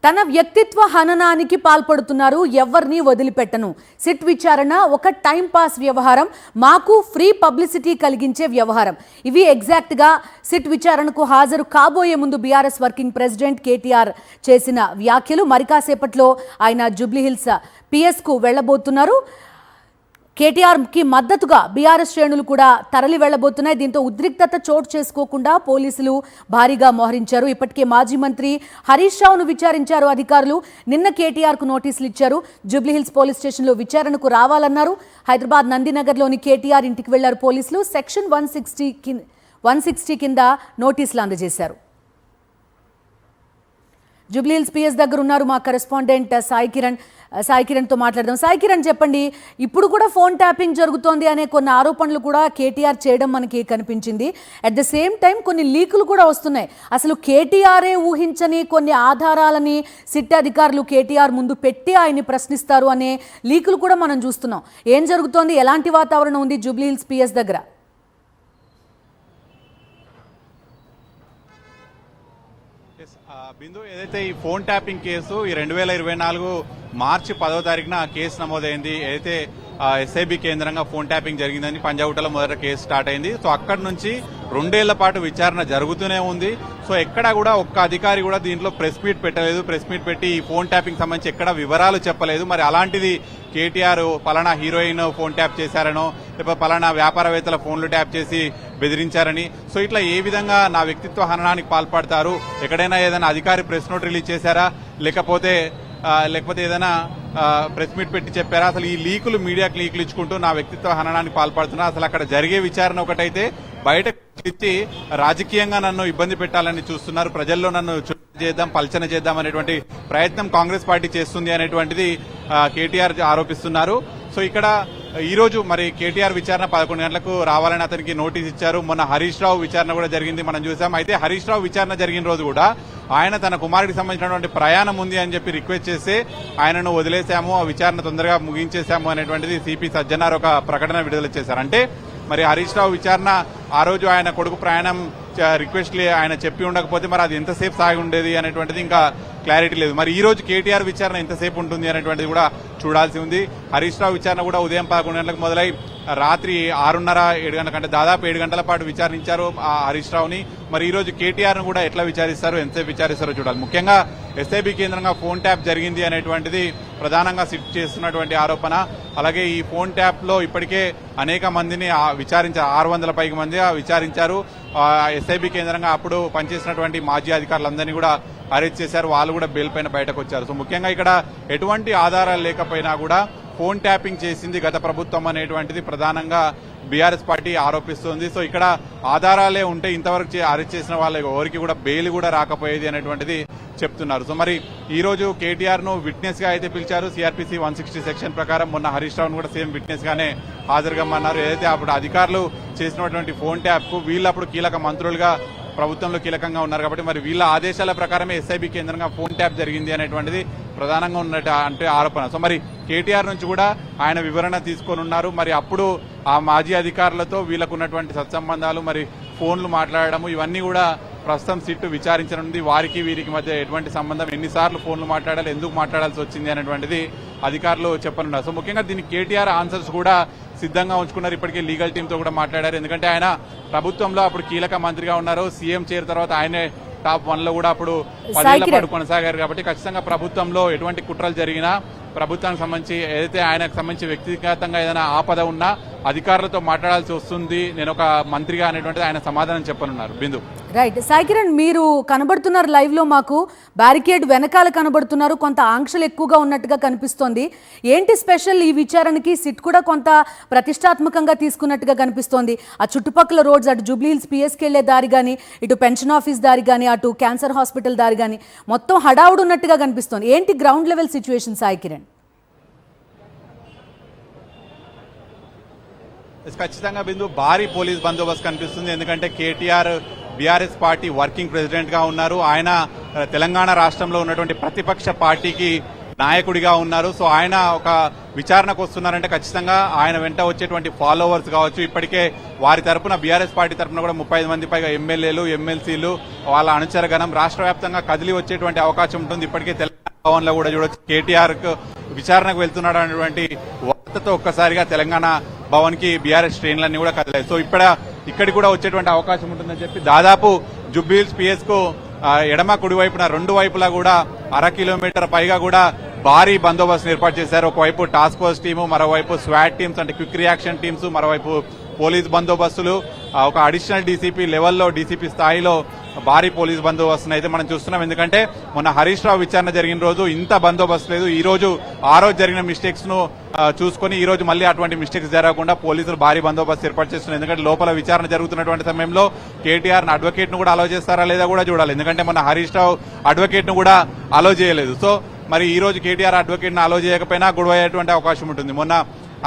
తన వ్యక్తిత్వ హననానికి పాల్పడుతున్నారు, ఎవరిని వదిలిపెట్టను. సిట్ విచారణ ఒక టైం పాస్ వ్యవహారం, మాకు ఫ్రీ పబ్లిసిటీ కలిగించే వ్యవహారం. ఇవి ఎగ్జాక్ట్గా సిట్ విచారణకు హాజరు కాబోయే ముందు బీఆర్ఎస్ వర్కింగ్ ప్రెసిడెంట్ కేటీఆర్ చేసిన వ్యాఖ్యలు. మరి కాసేపట్లో ఆయన జూబ్లీహిల్స్ పిఎస్కు వెళ్లబోతున్నారు. కేటీఆర్కి మద్దతుగా బీఆర్ఎస్ శ్రేణులు కూడా తరలి వెళ్లబోతున్నాయి. దీంతో ఉద్రిక్తత చోటు చేసుకోకుండా పోలీసులు భారీగా మోహరించారు. ఇప్పటికే మాజీ మంత్రి హరీష్ రావును విచారించారు అధికారులు. నిన్న కేటీఆర్కు నోటీసులు ఇచ్చారు. జూబ్లీహిల్స్ పోలీస్ స్టేషన్లో విచారణకు రావాలన్నారు. హైదరాబాద్ నందినగర్లోని కేటీఆర్ ఇంటికి వెళ్లారు పోలీసులు. సెక్షన్ 160 కింద నోటీసులు అందజేశారు. జూబ్లీహిల్స్ పిఎస్ దగ్గర ఉన్నారు మా కరెస్పాండెంట్ సాయి కిరణ్తో మాట్లాడదాం. సాయి కిరణ్, చెప్పండి, ఇప్పుడు కూడా ఫోన్ ట్యాపింగ్ జరుగుతోంది అనే కొన్ని ఆరోపణలు కూడా కేటీఆర్ చేయడం మనకి కనిపించింది. అట్ ద సేమ్ టైం కొన్ని లీకులు కూడా వస్తున్నాయి. అసలు కేటీఆరే ఊహించని కొన్ని ఆధారాలని సిట్ అధికారులు కేటీఆర్ ముందు పెట్టి ఆయన్ని ప్రశ్నిస్తారు అనే లీకులు కూడా మనం చూస్తున్నాం. ఏం జరుగుతోంది, ఎలాంటి వాతావరణం ఉంది జూబ్లీహిల్స్ పిఎస్ దగ్గర? బిందు, ఏదైతే ఈ ఫోన్ ట్యాపింగ్ కేసు ఈ 2024 మార్చి 10వ తారీఖున కేసు నమోదైంది. ఏదైతే ఎస్ఐబి కేంద్రంగా ఫోన్ ట్యాపింగ్ జరిగిందని పంజాగుట్టలో మొదట కేసు స్టార్ట్ అయింది. సో అక్కడి నుంచి 2 ఏళ్ల పాటు విచారణ జరుగుతూనే ఉంది. సో ఎక్కడా కూడా ఒక్క అధికారి కూడా దీంట్లో ప్రెస్ మీట్ పెట్టలేదు. ప్రెస్ మీట్ పెట్టి ఈ ఫోన్ ట్యాపింగ్ సంబంధించి ఎక్కడ వివరాలు చెప్పలేదు. మరి అలాంటిది కేటీఆర్ పలానా హీరోయిన్ ఫోన్ ట్యాప్ చేశారనో, లేకపోతే పలానా వ్యాపారవేత్తల ఫోన్లు ట్యాప్ చేసి బెదిరించారని, సో ఇట్లా ఏ విధంగా నా వ్యక్తిత్వ హననానికి పాల్పడతారు, ఎక్కడైనా ఏదైనా అధికారి ప్రెస్ నోట్ రిలీజ్ చేశారా, లేకపోతే ఏదైనా ప్రెస్ మీట్ పెట్టి చెప్పారా, అసలు ఈ లీకులు మీడియాకు లీకులు ఇచ్చుకుంటూ నా వ్యక్తిత్వ హననానికి పాల్పడుతున్నా, అసలు అక్కడ జరిగే విచారణ ఒకటైతే బయట ఇచ్చి రాజకీయంగా నన్ను ఇబ్బంది పెట్టాలని చూస్తున్నారు, ప్రజల్లో నన్ను చేద్దాం పల్చన చేద్దాం అనేటువంటి ప్రయత్నం కాంగ్రెస్ పార్టీ చేస్తుంది అనేటువంటిది కేటీఆర్ ఆరోపిస్తున్నారు. సో ఇక్కడ ఈ రోజు మరి కేటీఆర్ విచారణ 11 గంటలకు రావాలని అతనికి నోటీస్ ఇచ్చారు. మొన్న హరీష్ రావు విచారణ కూడా జరిగింది, మనం చూసాం. అయితే హరీష్ రావు విచారణ జరిగిన రోజు కూడా ఆయన తన కుమారుడికి సంబంధించినటువంటి ప్రయాణం ఉంది అని చెప్పి రిక్వెస్ట్ చేసి ఆయనను వదిలేశాము, ఆ విచారణ తొందరగా ముగించేశాము అనేటువంటిది సిపి సజ్జనార్ ఒక ప్రకటన విడుదల చేశారు. అంటే మరి హరీష్ రావు విచారణ ఆ రోజు ఆయన కొడుకు ప్రయాణం రిక్వెస్ట్ ఆయన చెప్పి ఉండకపోతే మరి అది ఎంతసేపు సాగి ఉండేది అనేటువంటిది ఇంకా క్లారిటీ లేదు. మరి ఈ రోజు కేటీఆర్ విచారణ ఎంతసేపు ఉంటుంది అనేటువంటిది కూడా చూడాల్సి ఉంది. హరీష్ రావు విచారణ కూడా ఉదయం 11 గంటలకు మొదలై రాత్రి 6:30-7 గంటల కంటే దాదాపు 7 గంటల పాటు విచారించారు ఆ హరీష్ రావుని. మరి ఈ రోజు కేటీఆర్ ను కూడా ఎట్లా విచారిస్తారు, ఎంతసేపు విచారిస్తారో చూడాలి. ముఖ్యంగా ఎస్ఐబి కేంద్రంగా ఫోన్ ట్యాప్ జరిగింది అనేటువంటిది ప్రధానంగా సిట్ చేస్తున్నటువంటి ఆరోపణ. అలాగే ఈ ఫోన్ ట్యాప్ లో ఇప్పటికే అనేక మందిని విచారించారు, 600 పైకి మంది విచారించారు. ఎస్ఐబి కేంద్రంగా అప్పుడు పనిచేసినటువంటి మాజీ అధికారులందరినీ కూడా అరెస్ట్ చేశారు, వాళ్ళు కూడా బెయిల్ పైన బయటకు వచ్చారు. సో ముఖ్యంగా ఇక్కడ ఎటువంటి ఆధారాలు లేకపోయినా కూడా ఫోన్ ట్యాపింగ్ చేసింది గత ప్రభుత్వం అనేటువంటిది ప్రధానంగా బీఆర్ఎస్ పార్టీ ఆరోపిస్తోంది. సో ఇక్కడ ఆధారాలే ఉంటే ఇంతవరకు అరెస్ట్ చేసిన వాళ్ళ ఎవరికి కూడా బెయిల్ కూడా రాకపోయేది అనేటువంటిది చెప్తున్నారు. సో మరి ఈ రోజు కేటీఆర్ ను విట్నెస్ గా అయితే పిలిచారు. సిఆర్పిసి 160 సెక్షన్ ప్రకారం మొన్న హరీష్ రావును కూడా సేమ్ విట్నెస్ గానే హాజరుగమ్మన్నారు. ఏదైతే అప్పుడు అధికారులు చేసినటువంటి ఫోన్ ట్యాప్ కు వీళ్ళప్పుడు కీలక మంత్రులుగా ప్రభుత్వంలో కీలకంగా ఉన్నారు కాబట్టి మరి వీళ్ళ ఆదేశాల ప్రకారమే ఎస్ఐబి కేంద్రంగా ఫోన్ ట్యాప్ జరిగింది అనేటువంటిది ప్రధానంగా ఉన్నట్టు అంటే ఆరోపణ. సో మరి కేటీఆర్ నుంచి కూడా ఆయన వివరణ తీసుకొనున్నారు. మరి అప్పుడు ఆ మాజీ అధికారులతో వీళ్ళకు ఉన్నటువంటి సత్సంబంధాలు, మరి ఫోన్లు మాట్లాడడము, ఇవన్నీ కూడా ప్రస్తుతం సిట్టు విచారించనుంది. వారికి వీరికి మధ్య ఎటువంటి సంబంధం, ఎన్నిసార్లు ఫోన్లు మాట్లాడాలి, ఎందుకు మాట్లాడాల్సి వచ్చింది అనేటువంటిది అధికారులు చెప్పనున్నారు. సో ముఖ్యంగా దీనికి కేటీఆర్ ఆన్సర్స్ కూడా సిద్ధంగా ఉంచుకున్నారు. ఇప్పటికే లీగల్ టీంతో కూడా మాట్లాడారు. ఎందుకంటే ఆయన ప్రభుత్వంలో అప్పుడు కీలక మంత్రిగా ఉన్నారు. సీఎం చేరిన తర్వాత ఆయనే టాప్ 1 లో కూడా అప్పుడు 10 ఏళ్ల పాటు కొనసాగారు. కాబట్టి ఖచ్చితంగా ప్రభుత్వంలో ఎటువంటి కుట్రలు జరిగినా, ప్రభుత్వానికి సంబంధించి ఏదైతే ఆయనకు సంబంధించి వ్యక్తిగతంగా ఏదైనా ఆపద ఉన్నా అధికారులతో మాట్లాడాల్సి వస్తుంది, నేను ఒక మంత్రిగా అనేటువంటిది ఆయన సమాధానం చెప్పనున్నారు. బిందు, రైట్. సాయి కిరణ్, మీరు కనబడుతున్నారు లైవ్ లో, మాకు బ్యారికేడ్ వెనకాల కనబడుతున్నారు, కొంత ఆంక్షలు ఎక్కువగా ఉన్నట్టుగా కనిపిస్తోంది. ఏంటి స్పెషల్ ఈ విచారణకి? సిట్ కూడా కొంత ప్రతిష్టాత్మకంగా తీసుకున్నట్టుగా కనిపిస్తోంది. ఆ చుట్టుపక్కల రోడ్స్, అటు జూబ్లీహిల్స్ పిఎస్కి వెళ్లే దారి కానీ, ఇటు పెన్షన్ ఆఫీస్ దారి కానీ, అటు క్యాన్సర్ హాస్పిటల్ దారి కానీ మొత్తం హడావుడు ఉన్నట్టుగా కనిపిస్తోంది. ఏంటి ground level situation Sai Kiran? ఖచ్చితంగా బిందు, భారీ పోలీస్ బందోబస్తు కనిపిస్తుంది. ఎందుకంటే KTR BRS party working president గా ఉన్నారు. ఆయన తెలంగాణ రాష్ట్రంలో ఉన్నటువంటి ప్రతిపక్ష పార్టీకి నాయకుడిగా ఉన్నారు. సో ఆయన ఒక విచారణకు వస్తున్నారంటే ఖచ్చితంగా ఆయన వెంట వచ్చేటువంటి ఫాలోవర్స్ కావచ్చు, ఇప్పటికే వారి తరపున బీఆర్ఎస్ పార్టీ తరపున కూడా 35 మంది పైగా ఎమ్మెల్యేలు, ఎమ్మెల్సీలు, వాళ్ళ అనుచరగణం రాష్ట్ర వ్యాప్తంగా కదిలి వచ్చేటువంటి అవకాశం ఉంటుంది. ఇప్పటికే భవన్ లో కూడా చూడొచ్చు కేటీఆర్ విచారణకు వెళ్తున్నాడు అనేటువంటి వార్తతో ఒక్కసారిగా తెలంగాణ భవన్ కి బీఆర్ఎస్ శ్రేణులన్నీ కూడా కదిలాయి. సో ఇక్కడికి కూడా వచ్చేటువంటి అవకాశం ఉంటుందని చెప్పి దాదాపు జుబ్లీహిల్స్ పిఎస్ కు ఎడమ కుడి వైపున రెండు వైపులా కూడా 1/2 కిలోమీటర్ పైగా కూడా భారీ బందోబస్తును ఏర్పాటు చేశారు. ఒకవైపు టాస్క్ ఫోర్స్ టీము, మరోవైపు స్వాట్ టీమ్స్ అంటే క్విక్ రియాక్షన్ టీమ్స్, మరోవైపు పోలీస్ బందోబస్తులు, ఒక అడిషనల్ డీసీపీ లెవెల్లో డీసీపీ స్థాయిలో భారీ పోలీస్ బందోబస్తును అయితే మనం చూస్తున్నాం. ఎందుకంటే మొన్న హరీష్ రావు విచారణ జరిగిన రోజు ఇంత బందోబస్తు లేదు. ఈ రోజు ఆ రోజు జరిగిన మిస్టేక్స్ ను చూసుకుని ఈ రోజు మళ్ళీ అటువంటి మిస్టేక్స్ జరగకుండా పోలీసులు భారీ బందోబస్తు ఏర్పాటు చేస్తున్నారు. ఎందుకంటే లోపల విచారణ జరుగుతున్నటువంటి సమయంలో కేటీఆర్ అడ్వకేట్ ను కూడా అలో చేస్తారా లేదా కూడా చూడాలి. ఎందుకంటే మొన్న హరీష్ రావు అడ్వకేట్ ను కూడా అలో చేయలేదు. సో మరి ఈ రోజు కేటీఆర్ అడ్వకేట్ ను అలో చేయకపోయినా గొడవ అయ్యేటువంటి అవకాశం ఉంటుంది. మొన్న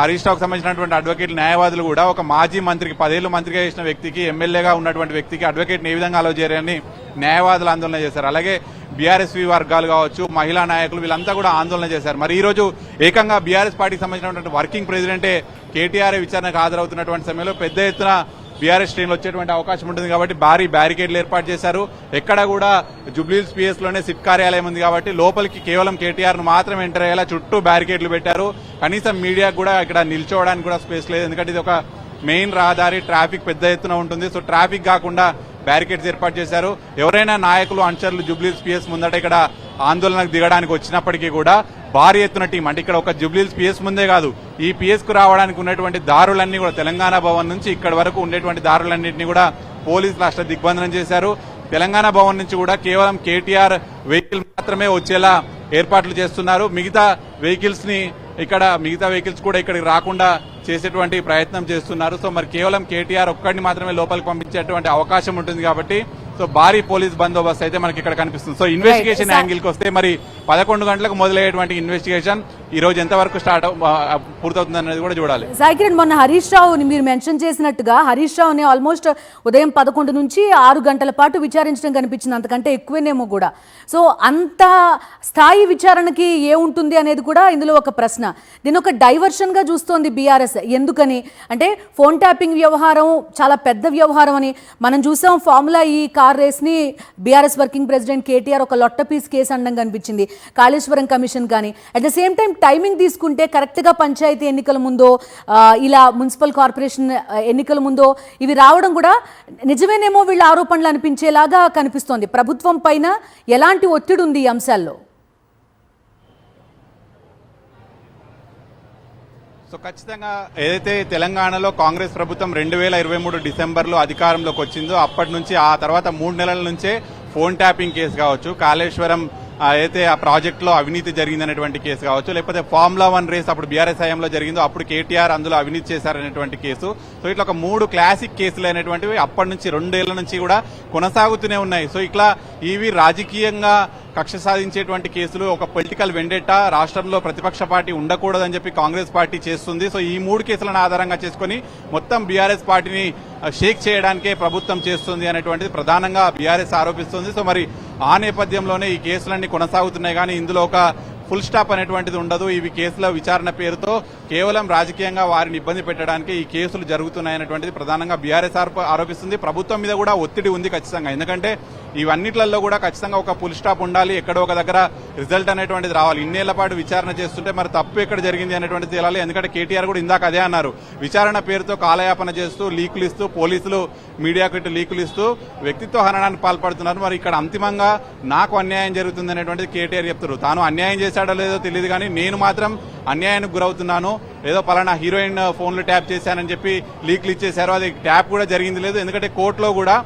హరీష్ రావుకు సంబంధించినటువంటి అడ్వకేట్లు న్యాయవాదులు కూడా ఒక మాజీ మంత్రికి 10 ఏళ్లు మంత్రిగా చేసిన వ్యక్తికి ఎమ్మెల్యేగా ఉన్నటువంటి వ్యక్తికి అడ్వకేట్ని ఏ విధంగా అలో చేయరని న్యాయవాదులు ఆందోళన చేశారు. అలాగే బీఆర్ఎస్వి వర్గాలు కావచ్చు, మహిళా నాయకులు వీళ్ళంతా కూడా ఆందోళన చేశారు. మరి ఈ రోజు ఏకంగా బీఆర్ఎస్ పార్టీకి సంబంధించినటువంటి వర్కింగ్ ప్రెసిడెంటే కేటీఆర్ విచారణకు హాజరవుతున్నటువంటి సమయంలో పెద్ద ఎత్తున బీఆర్ఎస్ శ్రేణులు వచ్చేటువంటి అవకాశం ఉంటుంది కాబట్టి భారీ బ్యారికేడ్లు ఏర్పాటు చేశారు. ఎక్కడ కూడా జుబ్లీహిల్స్ పిఎస్ లోనే సిట్ కార్యాలయం ఉంది కాబట్టి లోపలికి కేవలం కేటీఆర్ ను మాత్రం ఎంటర్ అయ్యేలా చుట్టూ బ్యారికేడ్లు పెట్టారు. కనీసం మీడియాకు కూడా ఇక్కడ నిల్చోవడానికి కూడా స్పేస్ లేదు. ఎందుకంటే ఇది ఒక మెయిన్ రహదారి, ట్రాఫిక్ పెద్ద ఎత్తున ఉంటుంది. సో ట్రాఫిక్ కాకుండా బ్యారికేడ్స్ ఏర్పాటు చేశారు. ఎవరైనా నాయకులు అనుచరులు జుబ్లీహిల్స్ పిఎస్ ముందట ఇక్కడ ఆందోళనకు దిగడానికి వచ్చినప్పటికీ కూడా భారీ ఎత్తున టీం అంటే ఇక్కడ ఒక జుబ్లీహిల్స్ పిఎస్ ముందే కాదు, ఈ పిఎస్ కు రావడానికి ఉన్నటువంటి దారులన్నీ కూడా తెలంగాణ భవన్ నుంచి ఇక్కడ వరకు ఉండేటువంటి దారులన్నింటినీ కూడా పోలీసులు అష్ట దిగ్బంధనం చేశారు. తెలంగాణ భవన్ నుంచి కూడా కేవలం కేటీఆర్ వెహికల్ మాత్రమే వచ్చేలా ఏర్పాట్లు చేస్తున్నారు. మిగతా వెహికల్స్ కూడా ఇక్కడికి రాకుండా చేసేటువంటి ప్రయత్నం చేస్తున్నారు. సో మరి కేవలం కేటీఆర్ ఒక్కడిని మాత్రమే లోపలికి పంపించేటువంటి అవకాశం ఉంటుంది కాబట్టి సో భారీ పోలీస్ బందోబస్తు అయితే మనకి ఇక్కడ కనిపిస్తుంది. సో ఇన్వెస్టిగేషన్ యాంగిల్ కి వస్తే మరి 11 గంటలకు మొదలయ్యేటువంటి ఇన్వెస్టిగేషన్ ఈ రోజు ఎంతవరకు పూర్తవుతుంది అనేది కూడా చూడాలి. సాయికిరణ్, మొన్న హరీష్ రావు మీరు మెన్షన్ చేసినట్టుగా హరీష్ రావుని ఆల్మోస్ట్ ఉదయం 11 నుంచి 6 గంటల పాటు విచారించడం కనిపించింది, అంతకంటే ఎక్కువేనేమో కూడా. సో అంత స్థాయి విచారణకి ఏముంటుంది అనేది కూడా ఇందులో ఒక ప్రశ్న. దీని ఒక డైవర్షన్ గా చూస్తోంది బీఆర్ఎస్. ఎందుకని అంటే ఫోన్ ట్యాపింగ్ వ్యవహారం చాలా పెద్ద వ్యవహారం అని మనం చూసాం. ఫార్ములా ఈ కార్ రేస్ ని బీఆర్ఎస్ వర్కింగ్ ప్రెసిడెంట్ కేటీఆర్ ఒక లొట్ట పీస్ కేసు అనడం కనిపించింది, కాళేశ్వరం కమిషన్ కానీ. At the same time timing తీసుకుంటే కరెక్ట్ గా పంచాయతీ ఎన్నికల ముందో ఇలా మున్సిపల్ కార్పొరేషన్ ఎన్నికల ముందో ఇవి రావడం కూడా నిజమేనేమో వీళ్ళ ఆరోపణలు అనిపించేలాగా కనిపిస్తోంది. ప్రభుత్వం పైన ఎలాంటి ఒత్తిడి ఉంది ఈ అంశాల్లో? సో ఖచ్చితంగా ఏదైతే తెలంగాణలో కాంగ్రెస్ ప్రభుత్వం 2023 డిసెంబర్లో అధికారంలోకి వచ్చిందో అప్పటి నుంచి ఆ తర్వాత 3 నెలల నుంచే ఫోన్ ట్యాపింగ్ కేసు కావచ్చు, కాళేశ్వరం అయితే ఆ ప్రాజెక్ట్ లో అవినీతి జరిగిందనేటువంటి కేసు కావచ్చు, లేకపోతే ఫార్ములా 1 రేస్ అప్పుడు బీఆర్ఎస్ హయాంలో జరిగిందో అప్పుడు కేటీఆర్ అందులో అవినీతి చేశారనేటువంటి కేసు. సో ఇట్లా ఒక 3 క్లాసిక్ కేసులు అయినటువంటివి అప్పటి నుంచి 2 ఏళ్ల నుంచి కూడా కొనసాగుతూనే ఉన్నాయి. సో ఇట్లా ఇవి రాజకీయంగా కక్ష సాధించేటువంటి కేసులు, ఒక పొలిటికల్ వెండెట్టా రాష్ట్రంలో ప్రతిపక్ష పార్టీ ఉండకూడదని చెప్పి కాంగ్రెస్ పార్టీ చేస్తుంది. సో ఈ 3 కేసులను ఆధారంగా చేసుకుని మొత్తం బీఆర్ఎస్ పార్టీని షేక్ చేయడానికే ప్రభుత్వం చేస్తుంది అనేటువంటిది ప్రధానంగా బీఆర్ఎస్ ఆరోపిస్తుంది. సో మరి ఆ నేపథ్యంలోనే ఈ కేసులన్నీ కొనసాగుతున్నాయి కానీ ఇందులో ఒక ఫుల్ స్టాప్ అనేటువంటిది ఉండదు. ఇవి కేసుల విచారణ పేరుతో కేవలం రాజకీయంగా వారిని ఇబ్బంది పెట్టడానికి ఈ కేసులు జరుగుతున్నాయనేటువంటిది ప్రధానంగా బీఆర్ఎస్ ఆరోపిస్తుంది. ప్రభుత్వం మీద కూడా ఒత్తిడి ఉంది ఖచ్చితంగా. ఎందుకంటే ఇవన్నిట్లలో కూడా ఖచ్చితంగా ఒక ఫుల్ స్టాప్ ఉండాలి, ఎక్కడో ఒక దగ్గర రిజల్ట్ అనేటువంటిది రావాలి. ఇన్నేళ్ల పాటు విచారణ చేస్తుంటే మరి తప్పు ఎక్కడ జరిగింది అనేటువంటిది తేలాలి. ఎందుకంటే కేటీఆర్ కూడా ఇందాక అదే అన్నారు, విచారణ పేరుతో కాలయాపన చేస్తూ లీకులు ఇస్తూ పోలీసులు మీడియాకు ఇటు లీకులు ఇస్తూ వ్యక్తిత్వ హననానికి పాల్పడుతున్నారు. మరి ఇక్కడ అంతిమంగా నాకు అన్యాయం జరుగుతుంది అనేటువంటిది కేటీఆర్ చెప్తారు. తాను అన్యాయం చేశాడో లేదో తెలియదు కానీ నేను మాత్రం అన్యాయానికి గురవుతున్నాను, ఏదో పలానా హీరోయిన్ ఫోన్లు ట్యాప్ చేశానని చెప్పి లీక్లు ఇచ్చేశారు, అది ట్యాప్ కూడా జరిగింది లేదు. ఎందుకంటే కోర్టులో కూడా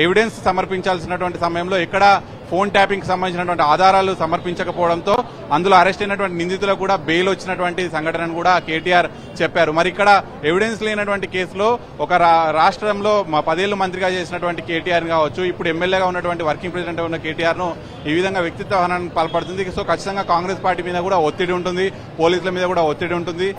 ఎవిడెన్స్ సమర్పించాల్సినటువంటి సమయంలో ఎక్కడ ఫోన్ ట్యాపింగ్ సంబంధించినటువంటి ఆధారాలు సమర్పించకపోవడంతో అందులో అరెస్ట్ అయినటువంటి నిందితులకు కూడా బెయిల్ వచ్చినటువంటి సంఘటనను కూడా కేటీఆర్ చెప్పారు. మరి ఇక్కడ ఎవిడెన్స్ లేనటువంటి కేసులో ఒక రాష్ట్రంలో 10 ఏళ్లు మంత్రిగా చేసినటువంటి కేటీఆర్ కావచ్చు, ఇప్పుడు ఎమ్మెల్యేగా ఉన్నటువంటి వర్కింగ్ ప్రెసిడెంట్ ఉన్న కేటీఆర్ ను ఈ విధంగా వ్యక్తిత్వ హననానికి పాల్పడుతుంది. సో ఖచ్చితంగా కాంగ్రెస్ పార్టీ మీద కూడా ఒత్తిడి ఉంటుంది, పోలీసుల మీద కూడా ఒత్తిడి ఉంటుంది.